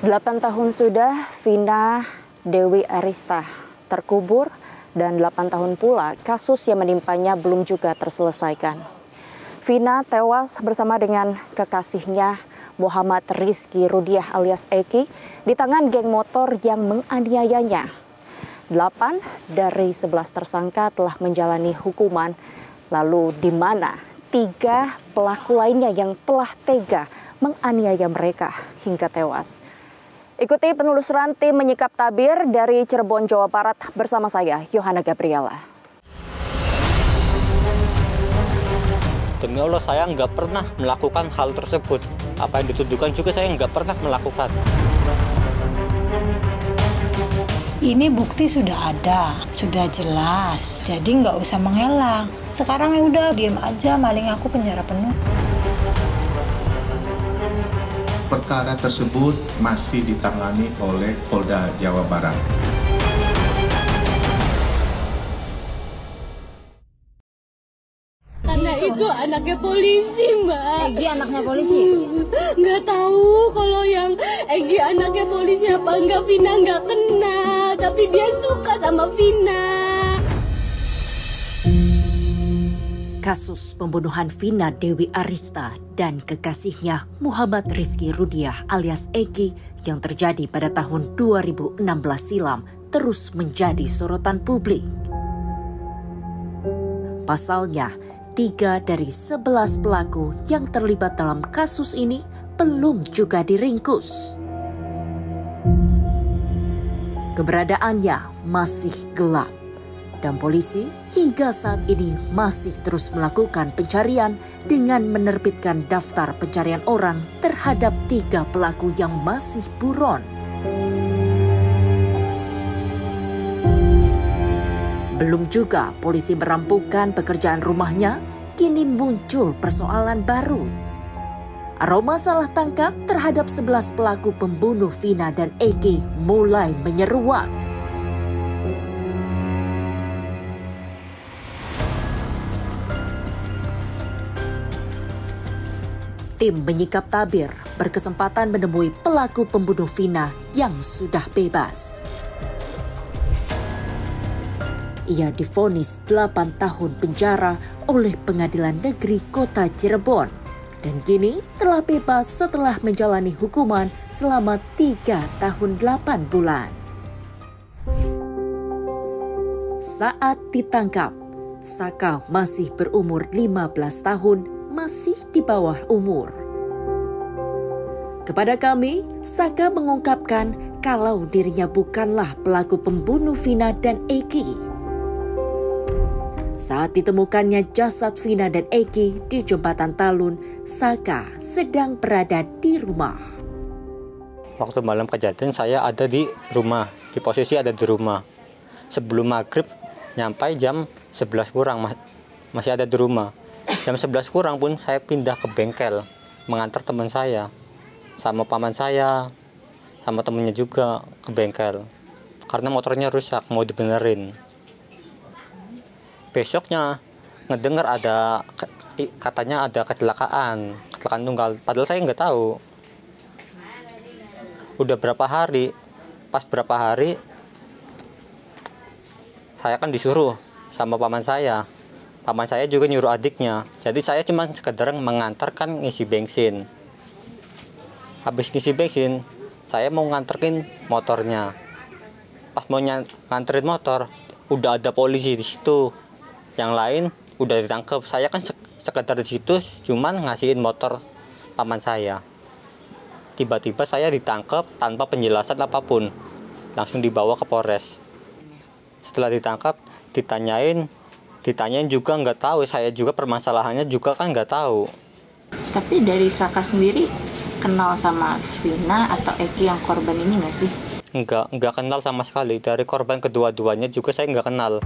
8 tahun sudah Vina Dewi Arista terkubur dan 8 tahun pula kasus yang menimpanya belum juga terselesaikan. Vina tewas bersama dengan kekasihnya Muhammad Rizky Rudiah alias Eki di tangan geng motor yang menganiayanya. 8 dari 11 tersangka telah menjalani hukuman, lalu di mana 3 pelaku lainnya yang telah tega menganiaya mereka hingga tewas. Ikuti penelusuran tim Menyikap Tabir dari Cirebon, Jawa Barat bersama saya, Yohana Gabriela. Demi Allah, saya nggak pernah melakukan hal tersebut. Apa yang dituduhkan juga saya nggak pernah melakukan. Ini bukti sudah ada, sudah jelas. Jadi nggak usah mengelak. Sekarang ya udah, diam aja, maling aku penjara penuh. Perkara tersebut masih ditangani oleh Polda Jawa Barat. Karena itu anaknya polisi, Mbak. Egi anaknya polisi? Nggak tahu kalau yang Egi anaknya polisi apa enggak. Vina nggak kenal, tapi dia suka sama Vina. Kasus pembunuhan Vina Dewi Arista dan kekasihnya Muhammad Rizky Rudiah alias Eki yang terjadi pada tahun 2016 silam terus menjadi sorotan publik. Pasalnya, 3 dari 11 pelaku yang terlibat dalam kasus ini belum juga diringkus. Keberadaannya masih gelap. Dan polisi hingga saat ini masih terus melakukan pencarian dengan menerbitkan daftar pencarian orang terhadap 3 pelaku yang masih buron. Belum juga polisi merampungkan pekerjaan rumahnya, kini muncul persoalan baru. Aroma salah tangkap terhadap 11 pelaku pembunuh Vina dan Eki mulai menyeruak. Tim Menyikap Tabir berkesempatan menemui pelaku pembunuh Vina yang sudah bebas. Ia divonis 8 tahun penjara oleh Pengadilan Negeri Kota Cirebon dan kini telah bebas setelah menjalani hukuman selama 3 tahun 8 bulan. Saat ditangkap, Saka masih berumur 15 tahun, masih di bawah umur. Kepada kami, Saka mengungkapkan kalau dirinya bukanlah pelaku pembunuh Vina dan Eki. Saat ditemukannya jasad Vina dan Eki di Jembatan Talun, Saka sedang berada di rumah. Waktu malam kejadian saya ada di rumah, di posisi ada di rumah. Sebelum maghrib, nyampai jam 11 kurang masih ada di rumah. Jam 11 kurang pun saya pindah ke bengkel, mengantar teman saya, sama paman saya, sama temennya juga ke bengkel. Karena motornya rusak, mau dibenerin. Besoknya ngedengar katanya ada kecelakaan tunggal, padahal saya nggak tahu. Udah berapa hari, pas berapa hari, saya kan disuruh sama paman saya. Paman saya juga nyuruh adiknya. Jadi saya cuma sekedar mengantarkan ngisi bensin. Habis ngisi bensin, saya mau nganterin motornya. Pas mau nganterin motor, udah ada polisi di situ. Yang lain udah ditangkap. Saya kan sekedar di situ cuman ngasihin motor paman saya. Tiba-tiba saya ditangkap tanpa penjelasan apapun. Langsung dibawa ke Polres. Setelah ditangkap, ditanyain juga nggak tahu, saya juga permasalahannya juga kan nggak tahu. Tapi dari Saka sendiri kenal sama Vina atau Eki yang korban ini nggak sih? Nggak kenal sama sekali. Dari korban kedua-duanya juga saya nggak kenal.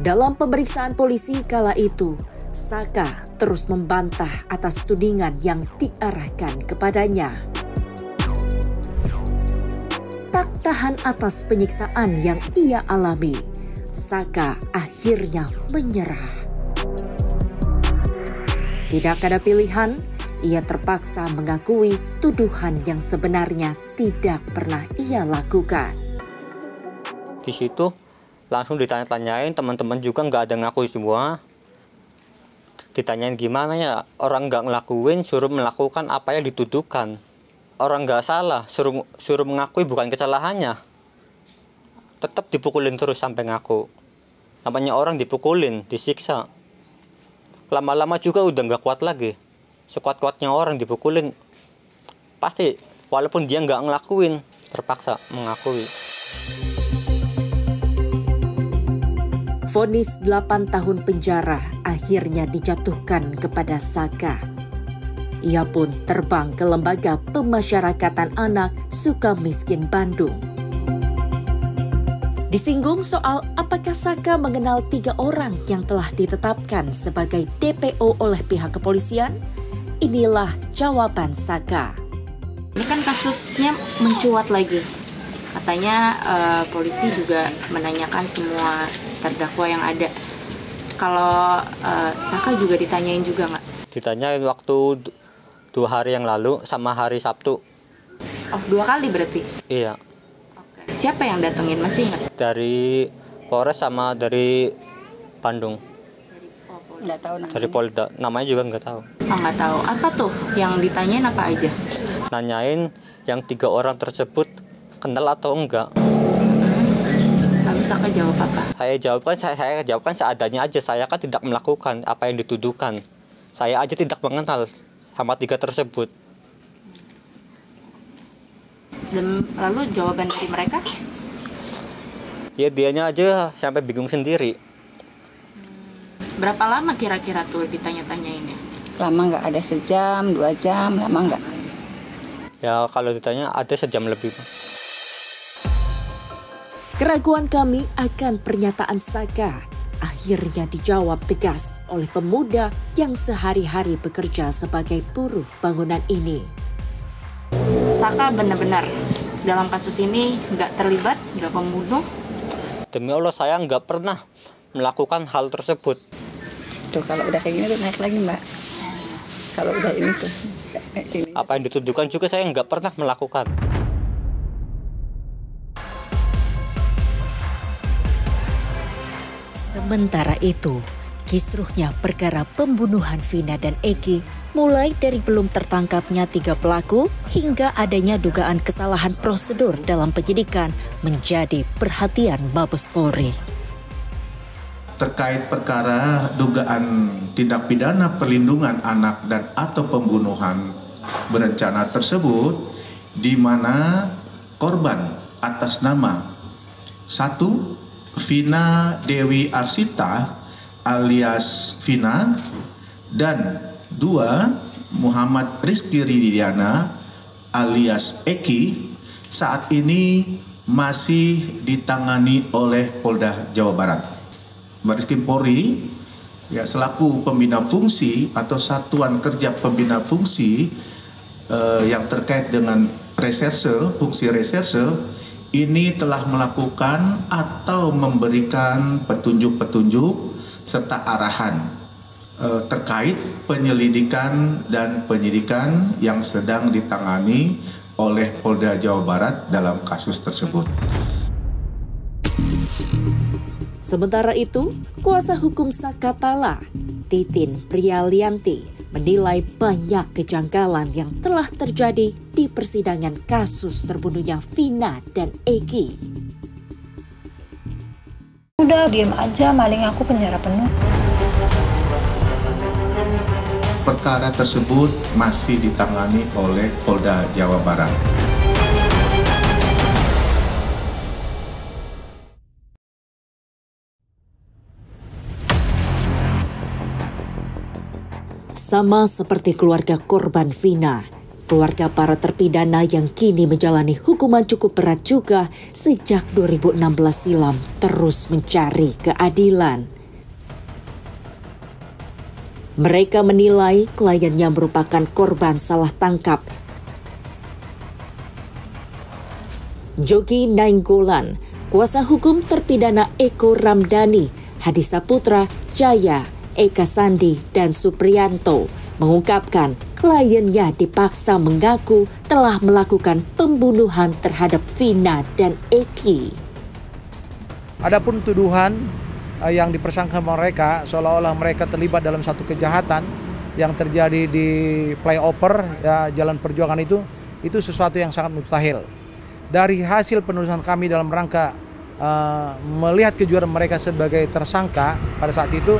Dalam pemeriksaan polisi kala itu, Saka terus membantah atas tudingan yang diarahkan kepadanya. Tak tahan atas penyiksaan yang ia alami, Saka akhirnya menyerah. Tidak ada pilihan, ia terpaksa mengakui tuduhan yang sebenarnya tidak pernah ia lakukan. Di situ langsung ditanya-tanyain, teman-teman juga nggak ada ngaku semua. Ditanyain gimana ya, orang nggak ngelakuin suruh melakukan apa yang dituduhkan. Orang nggak salah suruh mengakui bukan kesalahannya. Tetap dipukulin terus sampai ngaku. Namanya orang dipukulin, disiksa. Lama-lama juga udah nggak kuat lagi. Sekuat-kuatnya orang dipukulin, pasti walaupun dia nggak ngelakuin, terpaksa mengakui. Vonis 8 tahun penjara akhirnya dijatuhkan kepada Saka. Ia pun terbang ke Lembaga Pemasyarakatan Anak Sukamiskin Bandung. Disinggung soal apakah Saka mengenal 3 orang yang telah ditetapkan sebagai DPO oleh pihak kepolisian, inilah jawaban Saka. Ini kan kasusnya mencuat lagi. Katanya polisi juga menanyakan semua terdakwa yang ada. Kalau Saka juga ditanyain juga nggak? Ditanyain waktu 2 hari yang lalu sama hari Sabtu. Oh, 2 kali berarti? Iya. Oke. Siapa yang datengin, masih ingat? Dari Polres sama dari Bandung. Nggak tahu namanya. Dari Polda, namanya juga nggak tahu. Oh, nggak tahu. Apa tuh yang ditanyain, apa aja? Nanyain yang 3 orang tersebut kenal atau enggak. Lalu Saka jawab apa? Saya jawabkan seadanya aja. Saya kan tidak melakukan apa yang dituduhkan. Saya aja tidak mengenal sama 3 tersebut. Dan lalu jawaban dari mereka? Ya dianya aja sampai bingung sendiri. Berapa lama kira-kira tuh ditanya-tanyainnya? Lama nggak, ada sejam, 2 jam, lama nggak? Ya kalau ditanya ada sejam lebih. Keraguan kami akan pernyataan Saka akhirnya dijawab tegas oleh pemuda yang sehari-hari bekerja sebagai buruh bangunan ini. Saka benar-benar dalam kasus ini nggak terlibat, nggak membunuh? Demi Allah saya nggak pernah melakukan hal tersebut. Tuh kalau udah kayak gini tuh naik lagi Mbak. Kalau udah ini tuh. Ini. Apa yang dituduhkan juga saya nggak pernah melakukan. Sementara itu, kisruhnya perkara pembunuhan Vina dan Eki mulai dari belum tertangkapnya 3 pelaku hingga adanya dugaan kesalahan prosedur dalam penyidikan menjadi perhatian Mabes Polri. Terkait perkara dugaan tindak pidana perlindungan anak dan atau pembunuhan berencana tersebut, di mana korban atas nama 1. Vina Dewi Arsita alias Vina, dan 2. Muhammad Rizky Ridiana alias Eki saat ini masih ditangani oleh Polda Jawa Barat. Bareskrim Polri ya selaku pembina fungsi atau satuan kerja pembina fungsi yang terkait dengan reserse, fungsi reserse ini telah melakukan atau memberikan petunjuk-petunjuk serta arahan terkait penyelidikan dan penyidikan yang sedang ditangani oleh Polda Jawa Barat dalam kasus tersebut. Sementara itu, kuasa hukum Saka Tala, Titin Prialianti, menilai banyak kejanggalan yang telah terjadi di persidangan kasus terbunuhnya Vina dan Eki. Udah diam aja, maling aku penjara penuh. Perkara tersebut masih ditangani oleh Polda Jawa Barat. Sama seperti keluarga korban Vina, keluarga para terpidana yang kini menjalani hukuman cukup berat juga sejak 2016 silam terus mencari keadilan. Mereka menilai kliennya merupakan korban salah tangkap. Jogi Nainggolan, kuasa hukum terpidana Eko Ramdhani, Hadi Saputra, Jaya, Eka Sandi, dan Supriyanto mengungkapkan kliennya dipaksa mengaku telah melakukan pembunuhan terhadap Vina dan Eki. Adapun tuduhan yang dipersangka mereka seolah-olah mereka terlibat dalam satu kejahatan yang terjadi di flyover ya, Jalan Perjuangan itu sesuatu yang sangat mustahil. Dari hasil penelusuran kami dalam rangka melihat kejuaraan mereka sebagai tersangka pada saat itu,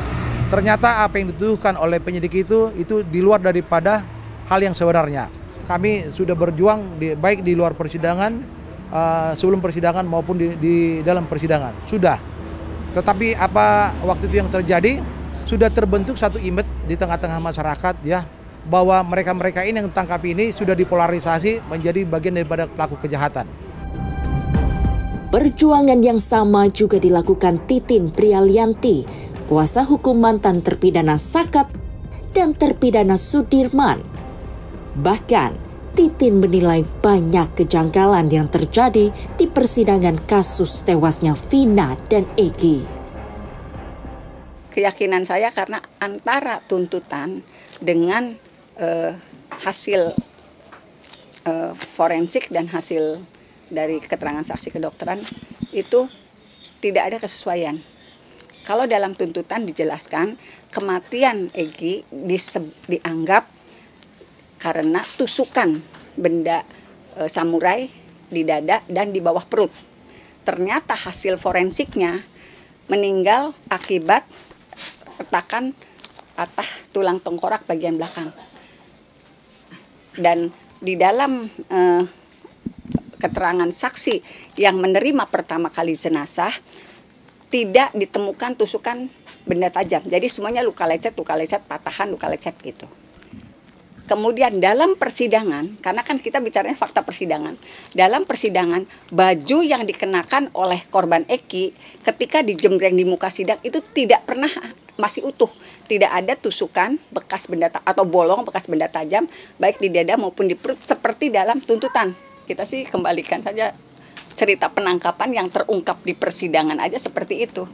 ternyata apa yang dituduhkan oleh penyidik itu di luar daripada hal yang sebenarnya. Kami sudah berjuang baik di luar persidangan, sebelum persidangan maupun di dalam persidangan. Sudah. Tetapi apa waktu itu yang terjadi, sudah terbentuk satu image di tengah-tengah masyarakat ya, bahwa mereka-mereka ini yang ditangkap ini sudah dipolarisasi menjadi bagian daripada pelaku kejahatan. Perjuangan yang sama juga dilakukan Titin Prialianti, kuasa hukum mantan terpidana Sakat dan terpidana Sudirman. Bahkan, Titin menilai banyak kejanggalan yang terjadi di persidangan kasus tewasnya Vina dan Eki. Keyakinan saya karena antara tuntutan dengan hasil forensik dan hasil dari keterangan saksi kedokteran itu tidak ada kesesuaian. Kalau dalam tuntutan dijelaskan kematian Eki dianggap karena tusukan benda samurai di dada dan di bawah perut. Ternyata hasil forensiknya meninggal akibat retakan patah tulang tengkorak bagian belakang. Dan di dalam keterangan saksi yang menerima pertama kali jenazah tidak ditemukan tusukan benda tajam. Jadi semuanya luka lecet, patahan, luka lecet gitu. Kemudian dalam persidangan, karena kan kita bicaranya fakta persidangan. Dalam persidangan, baju yang dikenakan oleh korban Eki ketika dijembreng di muka sidang itu tidak pernah masih utuh. Tidak ada tusukan bekas benda atau bolong bekas benda tajam baik di dada maupun di perut seperti dalam tuntutan. Kita sih kembalikan saja cerita penangkapan yang terungkap di persidangan aja seperti itu.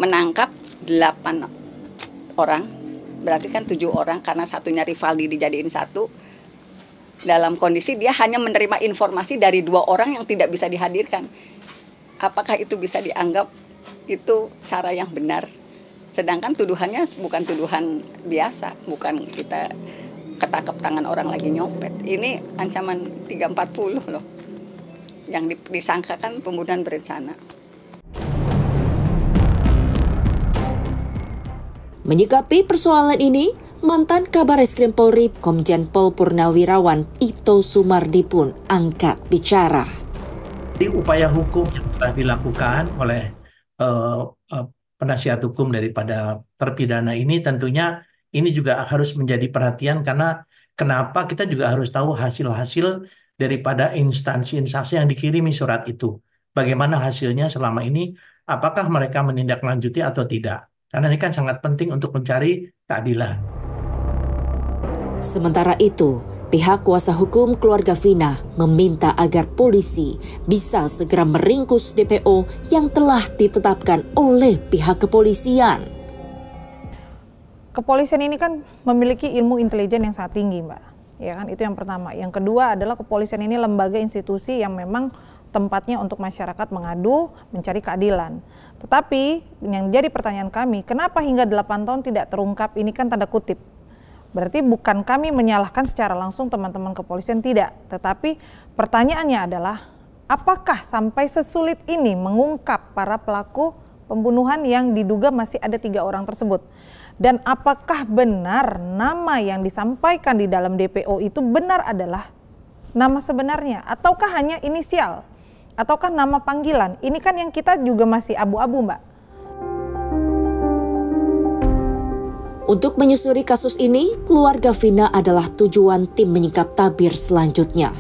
Menangkap 8 orang, berarti kan 7 orang karena satunya Rivaldi dijadiin 1. Dalam kondisi dia hanya menerima informasi dari 2 orang yang tidak bisa dihadirkan. Apakah itu bisa dianggap itu cara yang benar? Sedangkan tuduhannya bukan tuduhan biasa, bukan kita ketangkep tangan orang lagi nyopet. Ini ancaman 340 loh. Yang disangkakan pembunuhan berencana. Menyikapi persoalan ini, mantan Kabareskrim Polri Komjen Pol Purnawirawan Ito Sumardi pun angkat bicara. Upaya hukum yang telah dilakukan oleh penasihat hukum daripada terpidana ini tentunya ini juga harus menjadi perhatian karena kenapa kita juga harus tahu hasil-hasil daripada instansi-instansi yang dikirimi surat itu. Bagaimana hasilnya selama ini, apakah mereka menindaklanjuti atau tidak. Karena ini kan sangat penting untuk mencari keadilan. Sementara itu, pihak kuasa hukum keluarga Vina meminta agar polisi bisa segera meringkus DPO yang telah ditetapkan oleh pihak kepolisian. Kepolisian ini kan memiliki ilmu intelijen yang sangat tinggi, Mbak. Ya kan, itu yang pertama. Yang kedua adalah kepolisian ini lembaga institusi yang memang tempatnya untuk masyarakat mengadu, mencari keadilan. Tetapi yang jadi pertanyaan kami, kenapa hingga 8 tahun tidak terungkap? Ini kan tanda kutip. Berarti bukan kami menyalahkan secara langsung teman-teman kepolisian, tidak. Tetapi pertanyaannya adalah, apakah sampai sesulit ini mengungkap para pelaku pembunuhan yang diduga masih ada 3 orang tersebut? Dan apakah benar nama yang disampaikan di dalam DPO itu benar adalah nama sebenarnya? Ataukah hanya inisial? Ataukah nama panggilan? Ini kan yang kita juga masih abu-abu, Mbak. Untuk menyusuri kasus ini, keluarga Vina adalah tujuan tim menyingkap tabir selanjutnya.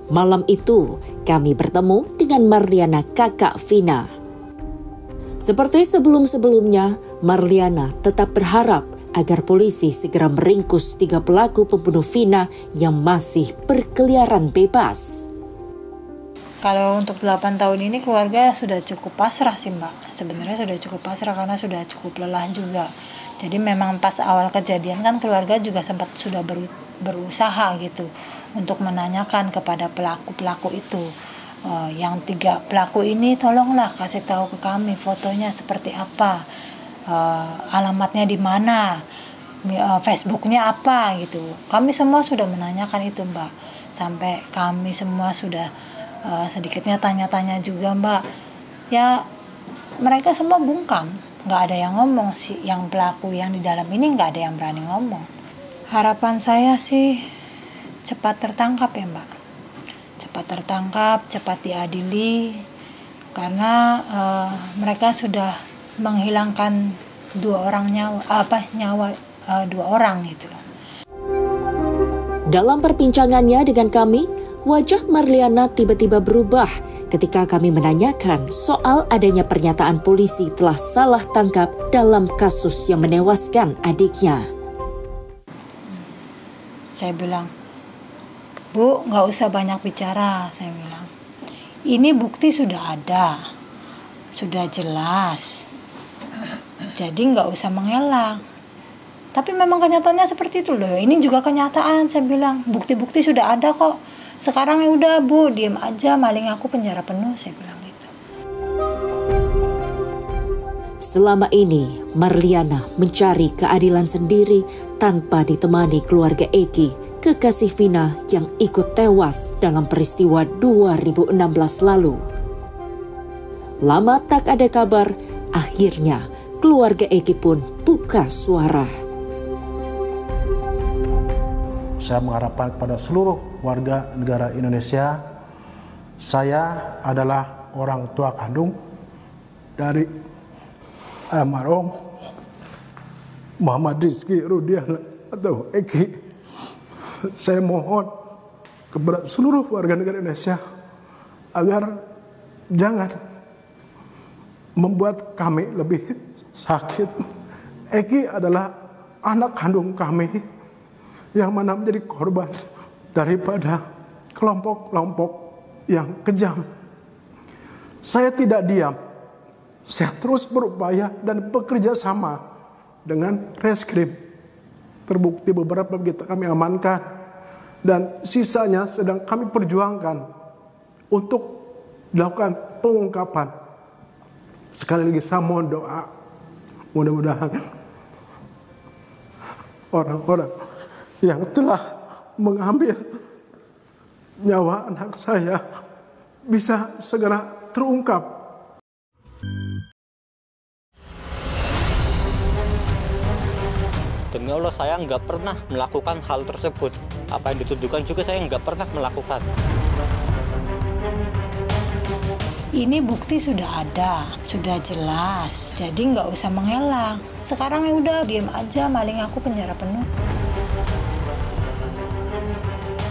Malam itu, kami bertemu dengan Marliana, kakak Vina. Seperti sebelum-sebelumnya, Marliana tetap berharap agar polisi segera meringkus 3 pelaku pembunuh Vina yang masih berkeliaran bebas. Kalau untuk 8 tahun ini keluarga sudah cukup pasrah sih Mbak. Sebenarnya sudah cukup pasrah karena sudah cukup lelah juga. Jadi memang pas awal kejadian kan keluarga juga sempat sudah berusaha gitu untuk menanyakan kepada pelaku-pelaku itu. Yang 3 pelaku ini tolonglah kasih tahu ke kami fotonya seperti apa, alamatnya di mana, Facebooknya apa gitu. Kami semua sudah menanyakan itu Mbak. Sampai kami semua sudah sedikitnya tanya-tanya juga Mbak. Ya mereka semua bungkam, nggak ada yang ngomong sih. Yang pelaku yang di dalam ini nggak ada yang berani ngomong. Harapan saya sih cepat tertangkap ya Mbak. Cepat tertangkap, cepat diadili. Karena mereka sudah menghilangkan 2 orang nyawa 2 orang gitu loh. Dalam perbincangannya dengan kami, wajah Marliana tiba-tiba berubah ketika kami menanyakan soal adanya pernyataan polisi telah salah tangkap dalam kasus yang menewaskan adiknya. Saya bilang, Bu, nggak usah banyak bicara, saya bilang. Ini bukti sudah ada, sudah jelas. Jadi nggak usah mengelak. Tapi memang kenyataannya seperti itu loh. Ini juga kenyataan, saya bilang. Bukti-bukti sudah ada kok. Sekarang ya udah Bu, diem aja, maling aku penjara penuh, saya bilang gitu. Selama ini, Marliana mencari keadilan sendiri tanpa ditemani keluarga Eki, kekasih Vina yang ikut tewas dalam peristiwa 2016 lalu. Lama tak ada kabar, akhirnya keluarga Eki pun buka suara. Saya mengharapkan kepada seluruh warga negara Indonesia, saya adalah orang tua kandung dari almarhum Muhammad Rizky Rudiana atau Eki. Saya mohon kepada seluruh warga negara Indonesia agar jangan membuat kami lebih sakit. Eki adalah anak kandung kami yang mana menjadi korban daripada kelompok-kelompok yang kejam. Saya tidak diam. Saya terus berupaya dan bekerja sama dengan reskrim. Terbukti beberapa kita kami amankan dan sisanya sedang kami perjuangkan untuk dilakukan pengungkapan. Sekali lagi saya mohon doa, mudah-mudahan orang-orang yang telah mengambil nyawa anak saya bisa segera terungkap. Demi Allah, saya nggak pernah melakukan hal tersebut. Apa yang dituduhkan juga saya nggak pernah melakukan. Ini bukti sudah ada, sudah jelas. Jadi nggak usah mengelak. Sekarang ya udah diem aja, maling aku penjara penuh.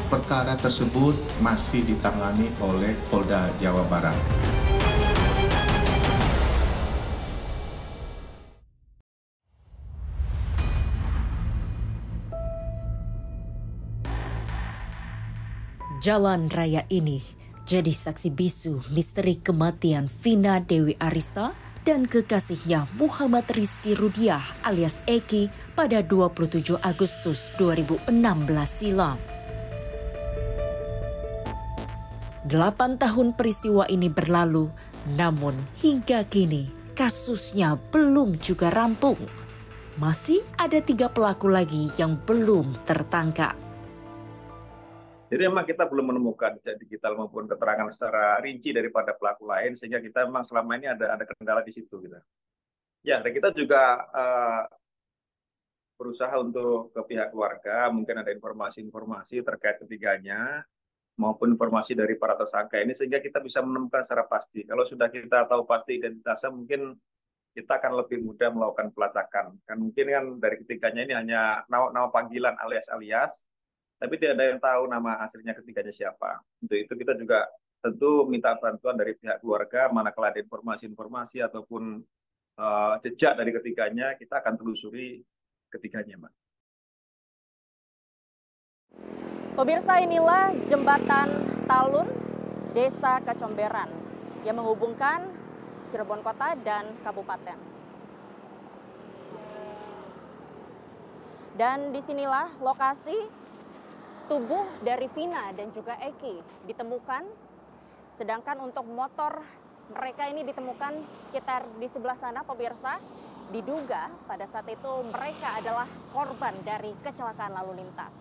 Perkara tersebut masih ditangani oleh Polda Jawa Barat. Jalan raya ini jadi saksi bisu misteri kematian Vina Dewi Arista dan kekasihnya Muhammad Rizky Rudiah alias Eki pada 27 Agustus 2016 silam. 8 tahun peristiwa ini berlalu, namun hingga kini kasusnya belum juga rampung. Masih ada 3 pelaku lagi yang belum tertangkap. Jadi memang kita belum menemukan jejak digital maupun keterangan secara rinci daripada pelaku lain, sehingga kita memang selama ini ada kendala di situ. Gitu. Ya, dan kita juga berusaha untuk ke pihak keluarga, mungkin ada informasi-informasi terkait ketiganya, maupun informasi dari para tersangka ini, sehingga kita bisa menemukan secara pasti. Kalau sudah kita tahu pasti identitasnya, mungkin kita akan lebih mudah melakukan pelacakan. Kan mungkin kan dari ketiganya ini hanya nama panggilan alias-alias, tapi tidak ada yang tahu nama aslinya ketiganya siapa. Untuk itu kita juga tentu minta bantuan dari pihak keluarga, manakala ada informasi-informasi ataupun jejak dari ketiganya, kita akan telusuri ketiganya, Mbak. Pemirsa, inilah jembatan Talun Desa Kacomberan yang menghubungkan Cirebon Kota dan Kabupaten. Dan disinilah lokasi tubuh dari Vina dan juga Eki ditemukan, sedangkan untuk motor mereka ini ditemukan sekitar di sebelah sana, pemirsa. Diduga pada saat itu mereka adalah korban dari kecelakaan lalu lintas.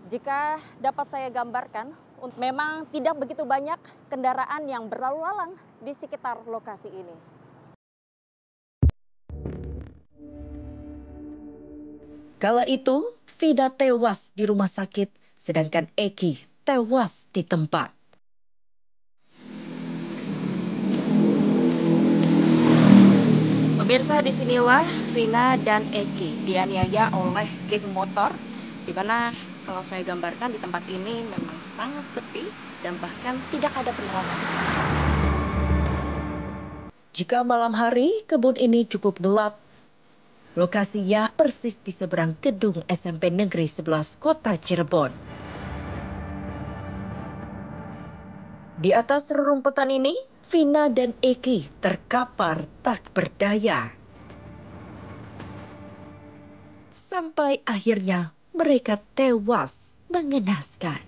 Jika dapat saya gambarkan, memang tidak begitu banyak kendaraan yang berlalu lalang di sekitar lokasi ini. Kala itu, Vina tewas di rumah sakit, sedangkan Eki tewas di tempat. Pemirsa, disinilah Vina dan Eki dianiaya oleh geng motor, di mana kalau saya gambarkan di tempat ini memang sangat sepi dan bahkan tidak ada penerangan. Jika malam hari, kebun ini cukup gelap. Lokasinya persis di seberang gedung SMP Negeri 11 Kota Cirebon. Di atas rerumputan ini, Vina dan Eki terkapar tak berdaya. Sampai akhirnya mereka tewas mengenaskan.